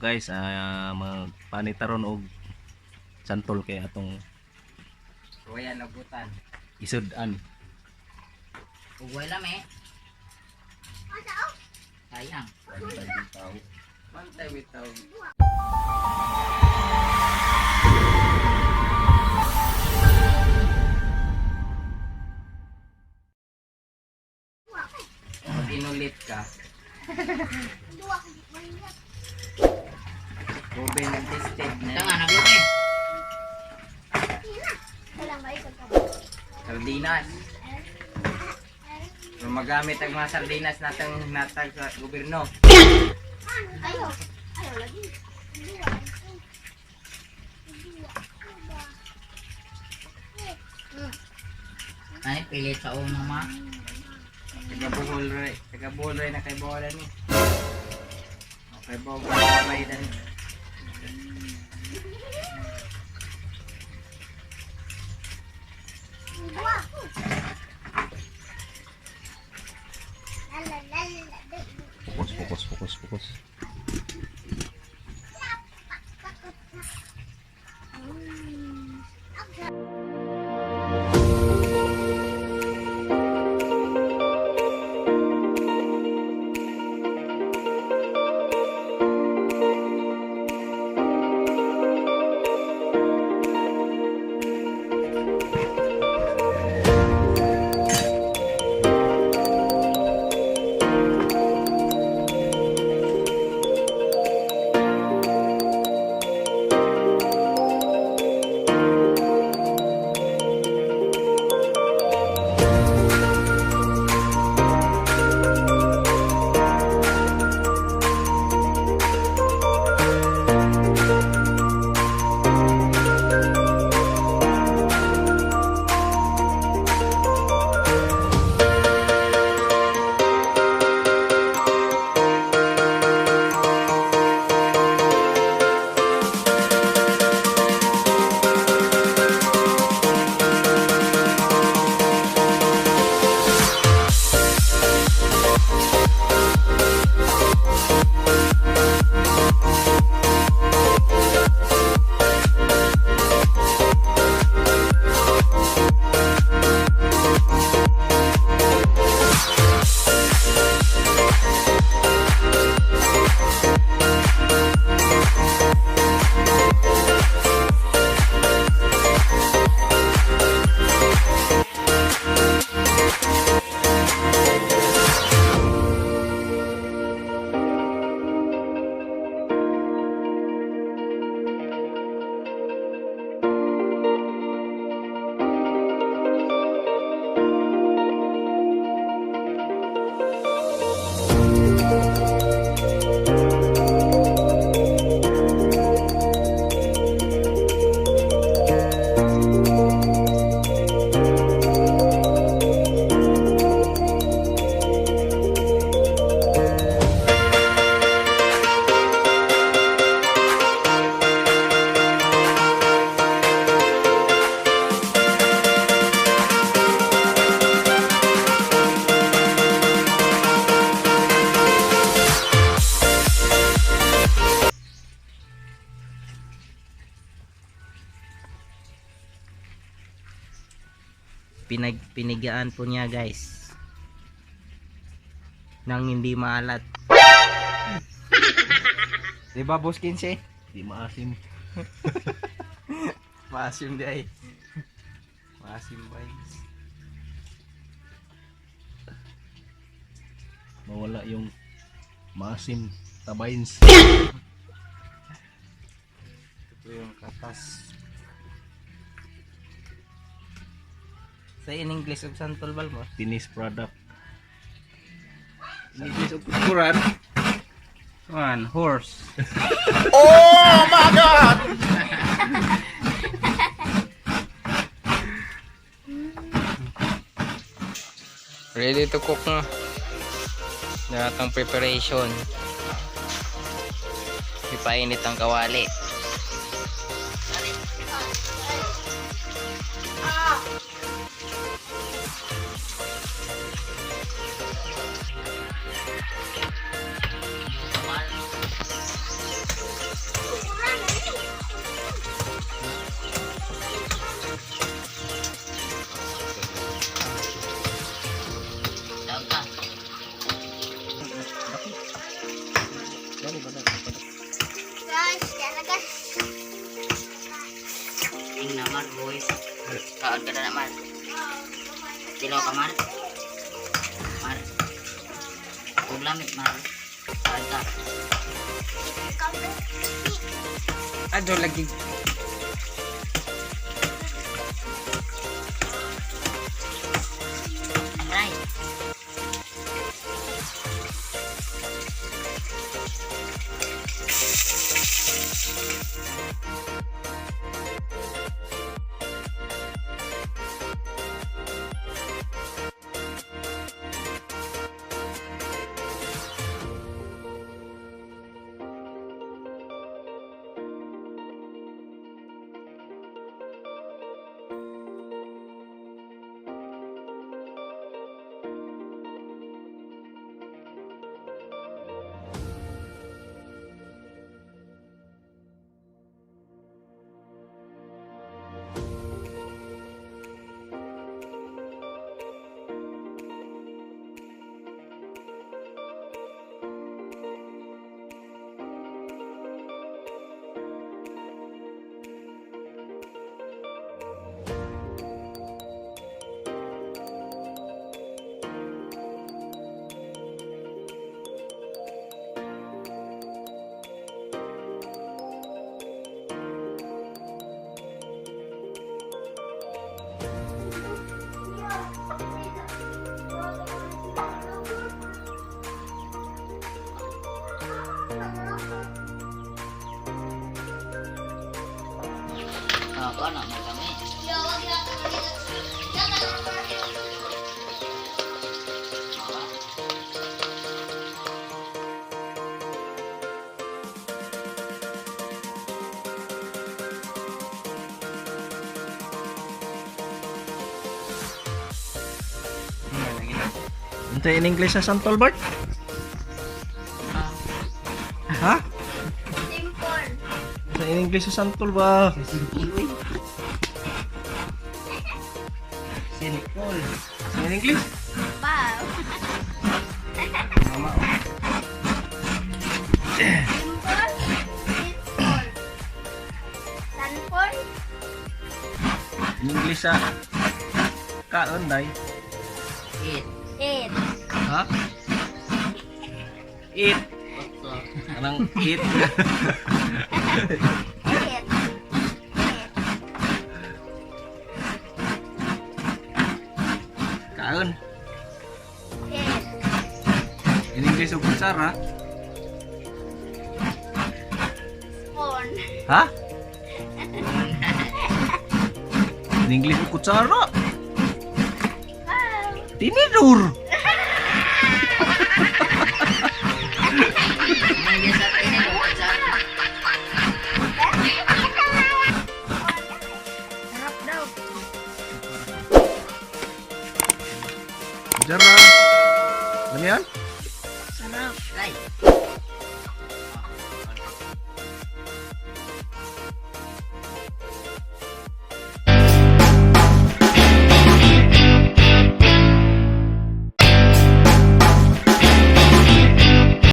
guys, magpanitaron og santol kay atong Kuya nabutan. isud-an. Ugway lang eh. Sayang. Bantay bitaw. Pag inulit ka. Ruben ang tested na. Ito nga, nagluto eh. Sardinas. Kung magamit ang mga sardinas natin natag sa gobyerno. Ayaw lagi. Ay, pilit sa una ma. Taga-buhol rin na kay Bolan eh. Okay, Bolan na may dan. Fokus. Pinigaan po niya guys nang hindi maalat. Diba boss 15? Di maasim. Maasim di ay. Maasim guys. Mawala yung maasim tabayns. Ito yung katas. Say in English of santol bal mo? Finished product. In English of kuran. One horse. Oh my god! Ready to cook na. Lahat ng preparation. Ipainit ang kawali. Guys, yan na guys. Ting naman, boy. Kaon ka na naman. Tilo ka, Mar. Mar. Kung lamit, Mar. Kaon ka. Aduh lagi. Right. Ako anak mo kami. Ito in English na santol, Bart? Ha? Simple. Ito in English na santol ba? Simple. Sinipol. In English? Wow. Mama, Simple. Simple. Sanpon. In English sa kaon, day. Eat. It. Ha? Eat. Anong eat? It. Kaon. It. In English o kutsara? Spoon. Ha? In English o kutsara? Wow. Tinidor! May sa